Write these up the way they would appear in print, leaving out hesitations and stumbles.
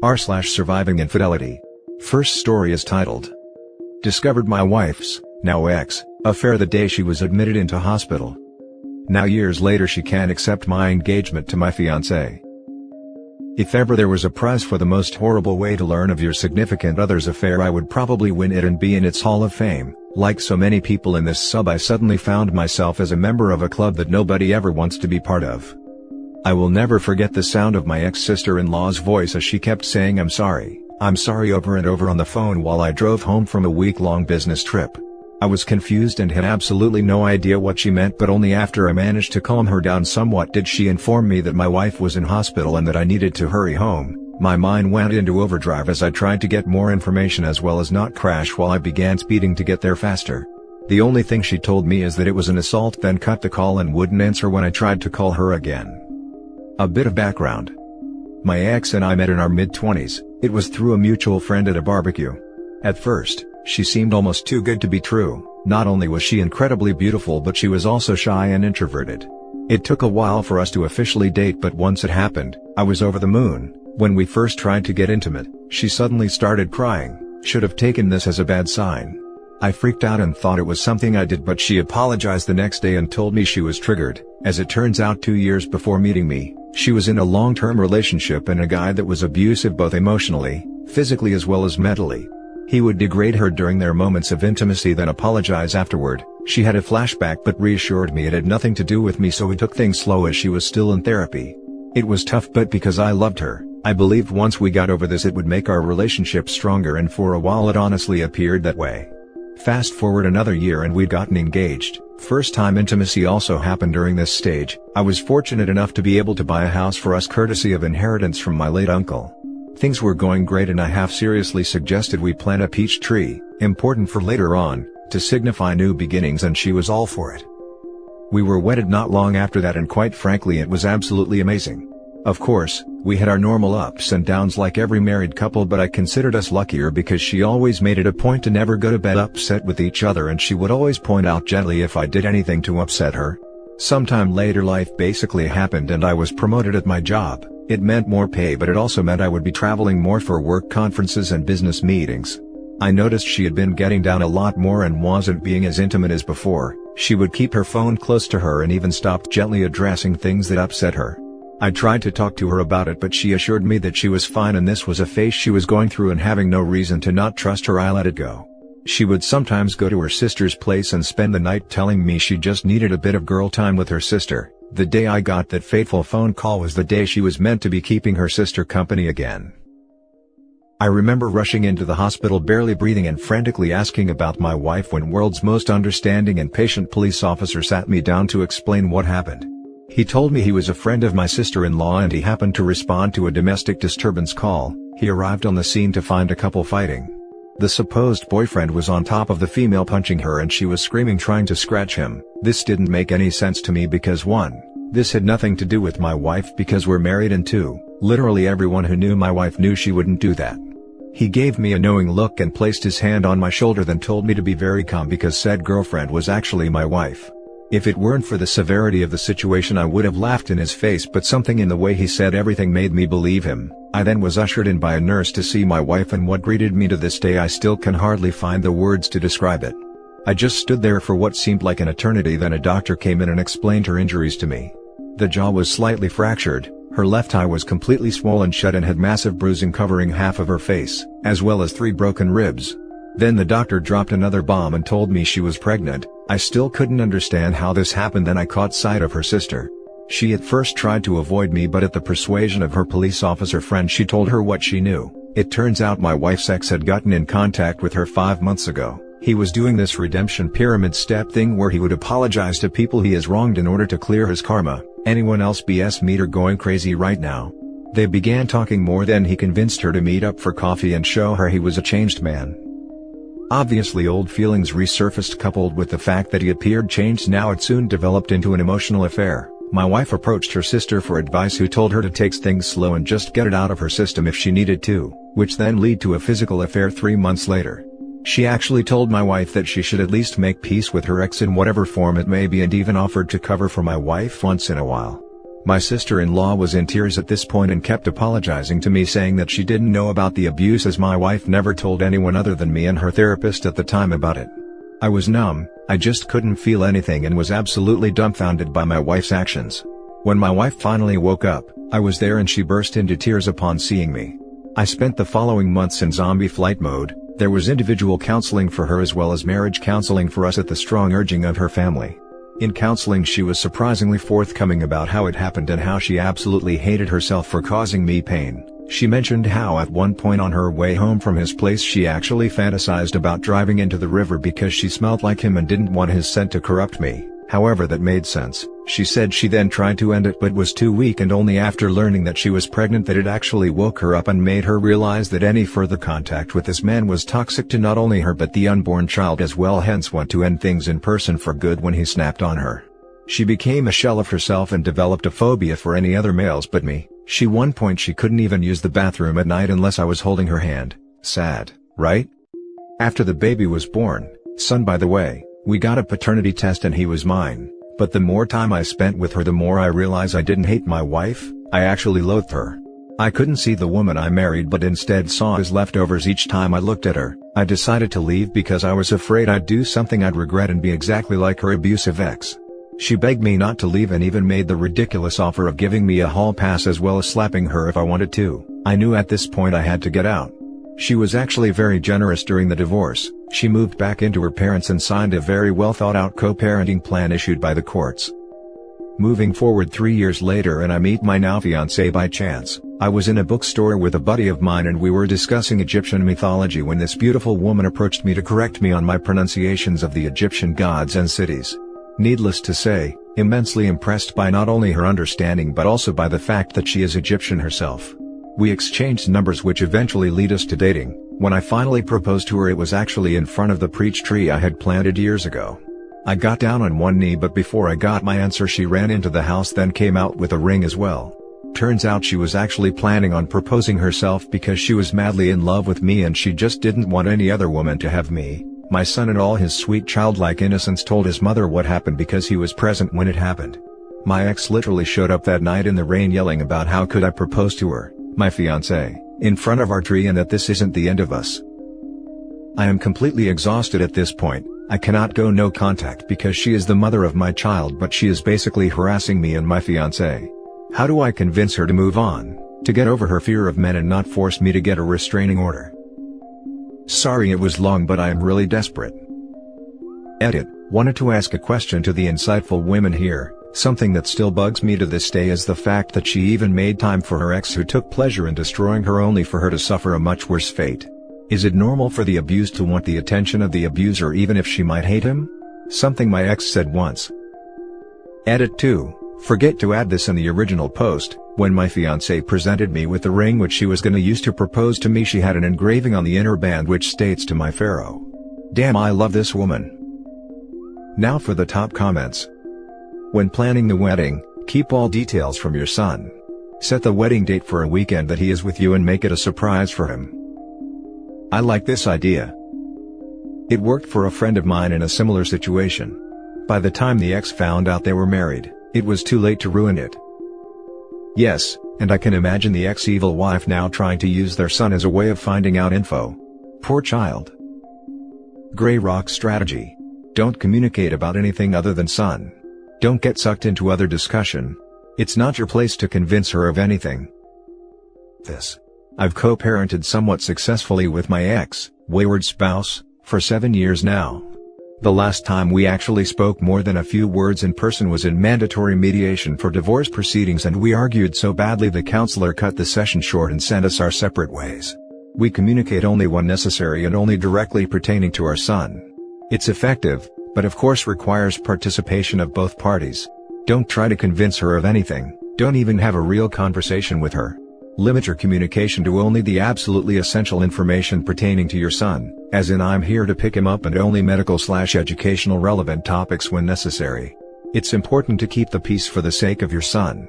r/surviving infidelity. First story is titled, Discovered my wife's, now ex, affair the day she was admitted into hospital. Now years later she can't accept my engagement to my fiancé. If ever there was a prize for the most horrible way to learn of your significant other's affair, I would probably win it and be in its Hall of Fame. Like so many people in this sub, I suddenly found myself as a member of a club that nobody ever wants to be part of. I will never forget the sound of my ex-sister-in-law's voice as she kept saying I'm sorry over and over on the phone while I drove home from a week-long business trip. I was confused and had absolutely no idea what she meant, but only after I managed to calm her down somewhat did she inform me that my wife was in hospital and that I needed to hurry home. My mind went into overdrive as I tried to get more information as well as not crash while I began speeding to get there faster. The only thing she told me is that it was an assault, then cut the call and wouldn't answer when I tried to call her again. A bit of background. My ex and I met in our mid-20s, it was through a mutual friend at a barbecue. At first, she seemed almost too good to be true. Not only was she incredibly beautiful, but she was also shy and introverted. It took a while for us to officially date, but once it happened, I was over the moon. When we first tried to get intimate, she suddenly started crying. Should have taken this as a bad sign. I freaked out and thought it was something I did, but she apologized the next day and told me she was triggered. As it turns out, 2 years before meeting me, she was in a long-term relationship and a guy that was abusive both emotionally, physically as well as mentally. He would degrade her during their moments of intimacy, then apologize afterward. She had a flashback but reassured me it had nothing to do with me, so we took things slow as she was still in therapy. It was tough, but because I loved her, I believed once we got over this it would make our relationship stronger, and for a while it honestly appeared that way. Fast forward another year and we'd gotten engaged. First time intimacy also happened during this stage. I was fortunate enough to be able to buy a house for us courtesy of inheritance from my late uncle. Things were going great and I half seriously suggested we plant a peach tree, important for later on, to signify new beginnings, and she was all for it. We were wedded not long after that, and quite frankly it was absolutely amazing. Of course, we had our normal ups and downs like every married couple, but I considered us luckier because she always made it a point to never go to bed upset with each other, and she would always point out gently if I did anything to upset her. Sometime later life basically happened and I was promoted at my job. It meant more pay, but it also meant I would be traveling more for work conferences and business meetings. I noticed she had been getting down a lot more and wasn't being as intimate as before. She would keep her phone close to her and even stopped gently addressing things that upset her. I tried to talk to her about it, but she assured me that she was fine and this was a phase she was going through, and having no reason to not trust her, I let it go. She would sometimes go to her sister's place and spend the night, telling me she just needed a bit of girl time with her sister. The day I got that fateful phone call was the day she was meant to be keeping her sister company again. I remember rushing into the hospital barely breathing and frantically asking about my wife when world's most understanding and patient police officer sat me down to explain what happened. He told me he was a friend of my sister-in-law and he happened to respond to a domestic disturbance call. He arrived on the scene to find a couple fighting. The supposed boyfriend was on top of the female punching her and she was screaming trying to scratch him. This didn't make any sense to me because 1, this had nothing to do with my wife because we're married, and 2, literally everyone who knew my wife knew she wouldn't do that. He gave me a knowing look and placed his hand on my shoulder, then told me to be very calm because said girlfriend was actually my wife. If it weren't for the severity of the situation I would have laughed in his face, but something in the way he said everything made me believe him. I then was ushered in by a nurse to see my wife, and what greeted me to this day I still can hardly find the words to describe it. I just stood there for what seemed like an eternity. Then a doctor came in and explained her injuries to me. The jaw was slightly fractured, her left eye was completely swollen shut and had massive bruising covering half of her face, as well as 3 broken ribs. Then the doctor dropped another bomb and told me she was pregnant. I still couldn't understand how this happened. Then I caught sight of her sister. She at first tried to avoid me, but at the persuasion of her police officer friend she told her what she knew. It turns out my wife's ex had gotten in contact with her 5 months ago. He was doing this redemption pyramid step thing where he would apologize to people he has wronged in order to clear his karma. Anyone else BS meter going crazy right now. They began talking more, then he convinced her to meet up for coffee and show her he was a changed man. Obviously old feelings resurfaced, coupled with the fact that he appeared changed. Now it soon developed into an emotional affair. My wife approached her sister for advice, who told her to take things slow and just get it out of her system if she needed to, which then led to a physical affair 3 months later. She actually told my wife that she should at least make peace with her ex in whatever form it may be, and even offered to cover for my wife once in a while. My sister-in-law was in tears at this point and kept apologizing to me, saying that she didn't know about the abuse as my wife never told anyone other than me and her therapist at the time about it. I was numb, I just couldn't feel anything and was absolutely dumbfounded by my wife's actions. When my wife finally woke up, I was there and she burst into tears upon seeing me. I spent the following months in zombie flight mode. There was individual counseling for her as well as marriage counseling for us at the strong urging of her family. In counseling she was surprisingly forthcoming about how it happened and how she absolutely hated herself for causing me pain. She mentioned how at one point on her way home from his place she actually fantasized about driving into the river because she smelled like him and didn't want his scent to corrupt me. However, that made sense. She said she then tried to end it but was too weak, and only after learning that she was pregnant that it actually woke her up and made her realize that any further contact with this man was toxic to not only her but the unborn child as well, hence want to end things in person for good when he snapped on her. She became a shell of herself and developed a phobia for any other males but me. One point she couldn't even use the bathroom at night unless I was holding her hand. Sad, right? After the baby was born, son by the way, we got a paternity test and he was mine. But the more time I spent with her the more I realized I didn't hate my wife, I actually loathed her. I couldn't see the woman I married but instead saw his leftovers each time I looked at her. I decided to leave because I was afraid I'd do something I'd regret and be exactly like her abusive ex. She begged me not to leave and even made the ridiculous offer of giving me a hall pass as well as slapping her if I wanted to. I knew at this point I had to get out. She was actually very generous during the divorce. She moved back into her parents and signed a very well thought out co-parenting plan issued by the courts. Moving forward 3 years later and I meet my now fiancé by chance. I was in a bookstore with a buddy of mine and we were discussing Egyptian mythology when this beautiful woman approached me to correct me on my pronunciations of the Egyptian gods and cities. Needless to say, immensely impressed by not only her understanding but also by the fact that she is Egyptian herself. We exchanged numbers which eventually lead us to dating. When I finally proposed to her it was actually in front of the peach tree I had planted years ago. I got down on one knee but before I got my answer she ran into the house then came out with a ring as well. Turns out she was actually planning on proposing herself because she was madly in love with me and she just didn't want any other woman to have me. My son in all his sweet childlike innocence told his mother what happened because he was present when it happened. My ex literally showed up that night in the rain yelling about how could I propose to her, my fiancé, in front of our tree and that this isn't the end of us. I am completely exhausted at this point. I cannot go no contact because she is the mother of my child but she is basically harassing me and my fiancé. How do I convince her to move on, to get over her fear of men and not force me to get a restraining order? Sorry it was long but I am really desperate. Edit. Wanted to ask a question to the insightful women here. Something that still bugs me to this day is the fact that she even made time for her ex who took pleasure in destroying her only for her to suffer a much worse fate. Is it normal for the abused to want the attention of the abuser even if she might hate him? Something my ex said once. Edit 2. Forget to add this in the original post. When my fiancé presented me with the ring which she was gonna use to propose to me she had an engraving on the inner band which states to my pharaoh. Damn, I love this woman. Now for the top comments. When planning the wedding, keep all details from your son. Set the wedding date for a weekend that he is with you and make it a surprise for him. I like this idea. It worked for a friend of mine in a similar situation. By the time the ex found out they were married, it was too late to ruin it. Yes, and I can imagine the ex-evil wife now trying to use their son as a way of finding out info. Poor child. Grey Rock strategy. Don't communicate about anything other than son. Don't get sucked into other discussion. It's not your place to convince her of anything. I've co-parented somewhat successfully with my ex, wayward spouse, for 7 years now. The last time we actually spoke more than a few words in person was in mandatory mediation for divorce proceedings and we argued so badly the counselor cut the session short and sent us our separate ways. We communicate only when necessary and only directly pertaining to our son. It's effective, but of course requires participation of both parties. Don't try to convince her of anything, don't even have a real conversation with her. Limit your communication to only the absolutely essential information pertaining to your son, as in I'm here to pick him up, and only medical/educational relevant topics when necessary. It's important to keep the peace for the sake of your son.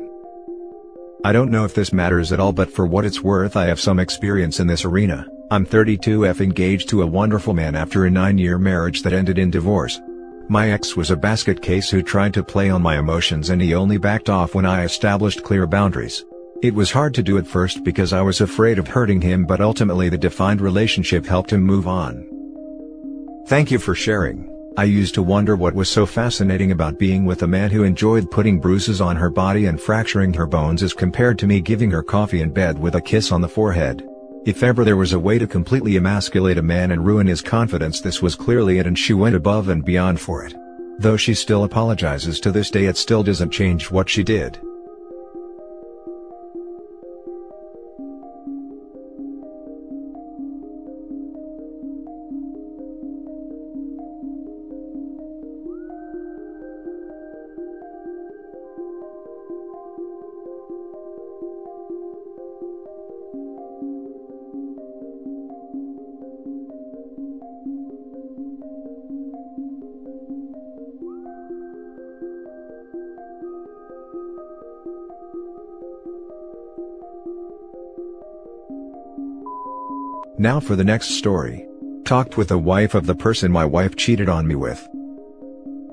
I don't know if this matters at all, but for what it's worth I have some experience in this arena. I'm 32F engaged to a wonderful man after a 9-year marriage that ended in divorce. My ex was a basket case who tried to play on my emotions, and he only backed off when I established clear boundaries. It was hard to do at first because I was afraid of hurting him, but ultimately the defined relationship helped him move on. Thank you for sharing. I used to wonder what was so fascinating about being with a man who enjoyed putting bruises on her body and fracturing her bones as compared to me giving her coffee in bed with a kiss on the forehead. If ever there was a way to completely emasculate a man and ruin his confidence, this was clearly it, and she went above and beyond for it. Though she still apologizes to this day, it still doesn't change what she did. Now for the next story. Talked with the wife of the person my wife cheated on me with.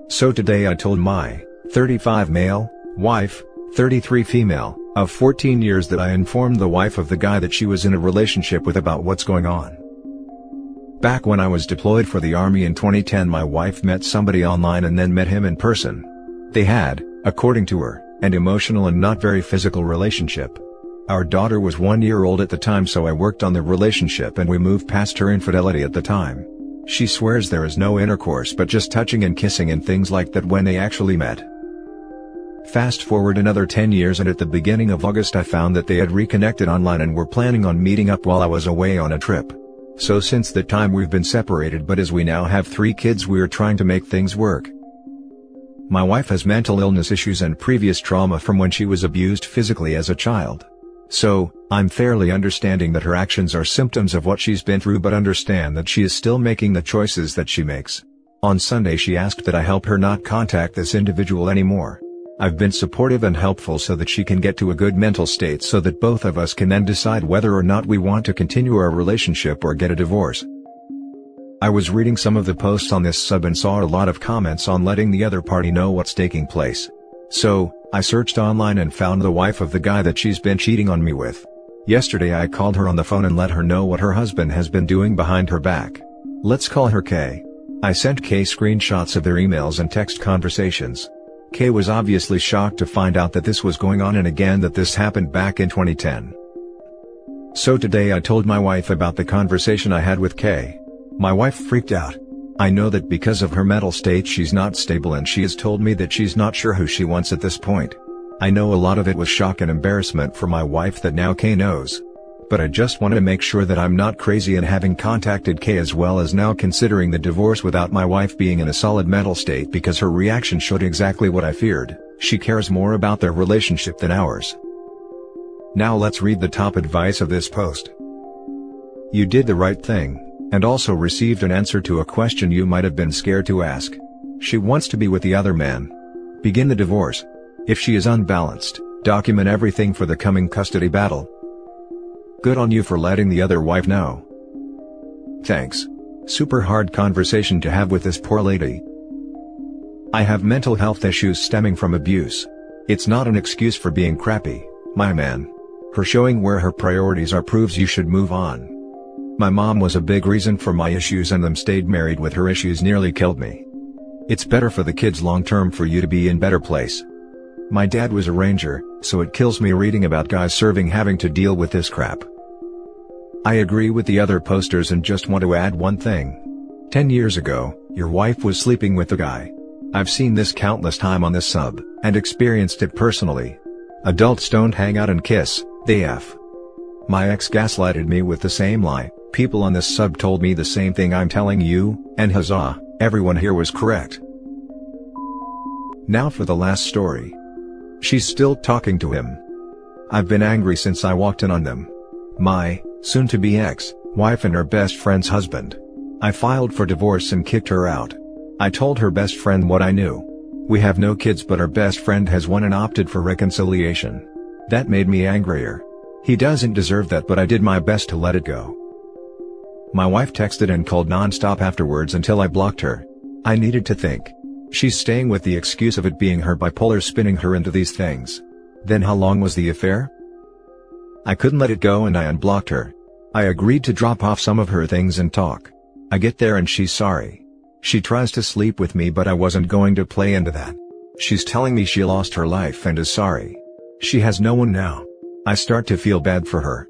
So today I told my 35 male, wife, 33 female, of 14 years that I informed the wife of the guy that she was in a relationship with about what's going on. Back when I was deployed for the Army in 2010, my wife met somebody online and then met him in person. They had, according to her, an emotional and not very physical relationship. Our daughter was 1 year old at the time, so I worked on the relationship and we moved past her infidelity at the time. She swears there is no intercourse but just touching and kissing and things like that when they actually met. Fast forward another 10 years, and at the beginning of August I found that they had reconnected online and were planning on meeting up while I was away on a trip. So since that time we've been separated, but as we now have 3 kids we are trying to make things work. My wife has mental illness issues and previous trauma from when she was abused physically as a child. So, I'm fairly understanding that her actions are symptoms of what she's been through, but understand that she is still making the choices that she makes. On Sunday she asked that I help her not contact this individual anymore. I've been supportive and helpful so that she can get to a good mental state so that both of us can then decide whether or not we want to continue our relationship or get a divorce. I was reading some of the posts on this sub and saw a lot of comments on letting the other party know what's taking place. So, I searched online and found the wife of the guy that she's been cheating on me with. Yesterday I called her on the phone and let her know what her husband has been doing behind her back. Let's call her Kay. I sent Kay screenshots of their emails and text conversations. Kay was obviously shocked to find out that this was going on, and again that this happened back in 2010. So today I told my wife about the conversation I had with Kay. My wife freaked out. I know that because of her mental state she's not stable, and she has told me that she's not sure who she wants at this point. I know a lot of it was shock and embarrassment for my wife that now Kay knows. But I just wanted to make sure that I'm not crazy in having contacted Kay, as well as now considering the divorce without my wife being in a solid mental state, because her reaction showed exactly what I feared. She cares more about their relationship than ours. Now let's read the top advice of this post. You did the right thing, and also received an answer to a question you might have been scared to ask. She wants to be with the other man. Begin the divorce. If she is unbalanced, document everything for the coming custody battle. Good on you for letting the other wife know. Thanks. Super hard conversation to have with this poor lady. I have mental health issues stemming from abuse. It's not an excuse for being crappy, my man. Her showing where her priorities are proves you should move on. My mom was a big reason for my issues, and them stayed married with her issues nearly killed me. It's better for the kids long term for you to be in better place. My dad was a ranger, so it kills me reading about guys serving having to deal with this crap. I agree with the other posters and just want to add one thing. 10 years ago, your wife was sleeping with the guy. I've seen this countless time on this sub, and experienced it personally. Adults don't hang out and kiss, they F. My ex gaslighted me with the same lie. People on this sub told me the same thing I'm telling you, and huzzah, everyone here was correct. Now for the last story. She's still talking to him. I've been angry since I walked in on them. My soon-to-be ex-wife and her best friend's husband. I filed for divorce and kicked her out. I told her best friend what I knew. We have no kids, but her best friend has one and opted for reconciliation. That made me angrier. He doesn't deserve that, but I did my best to let it go. My wife texted and called non-stop afterwards until I blocked her. I needed to think. She's staying with the excuse of it being her bipolar spinning her into these things. Then how long was the affair? I couldn't let it go and I unblocked her. I agreed to drop off some of her things and talk. I get there and she's sorry. She tries to sleep with me but I wasn't going to play into that. She's telling me she lost her life and is sorry. She has no one now. I start to feel bad for her.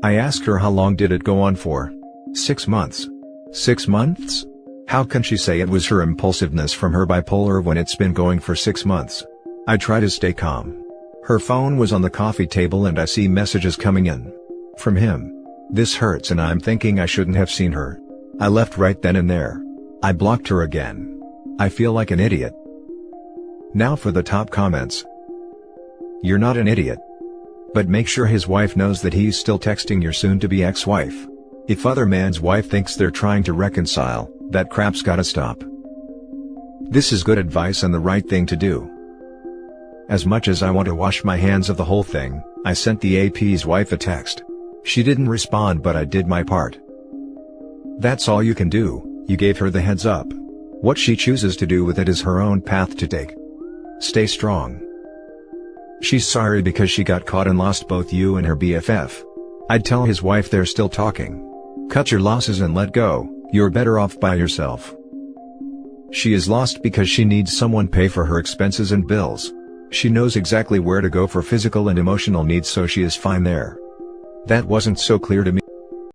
I ask her how long did it go on for? 6 months. 6 months? How can she say it was her impulsiveness from her bipolar when it's been going for 6 months? I try to stay calm. Her phone was on the coffee table and I see messages coming in. From him. This hurts and I'm thinking I shouldn't have seen her. I left right then and there. I blocked her again. I feel like an idiot. Now for the top comments. You're not an idiot. But make sure his wife knows that he's still texting your soon-to-be ex-wife. If other man's wife thinks they're trying to reconcile, that crap's gotta stop. This is good advice and the right thing to do. As much as I want to wash my hands of the whole thing, I sent the AP's wife a text. She didn't respond but I did my part. That's all you can do, you gave her the heads up. What she chooses to do with it is her own path to take. Stay strong. She's sorry because she got caught and lost both you and her BFF. I'd tell his wife they're still talking. Cut your losses and let go, you're better off by yourself. She is lost because she needs someone pay for her expenses and bills. She knows exactly where to go for physical and emotional needs so she is fine there. That wasn't so clear to me.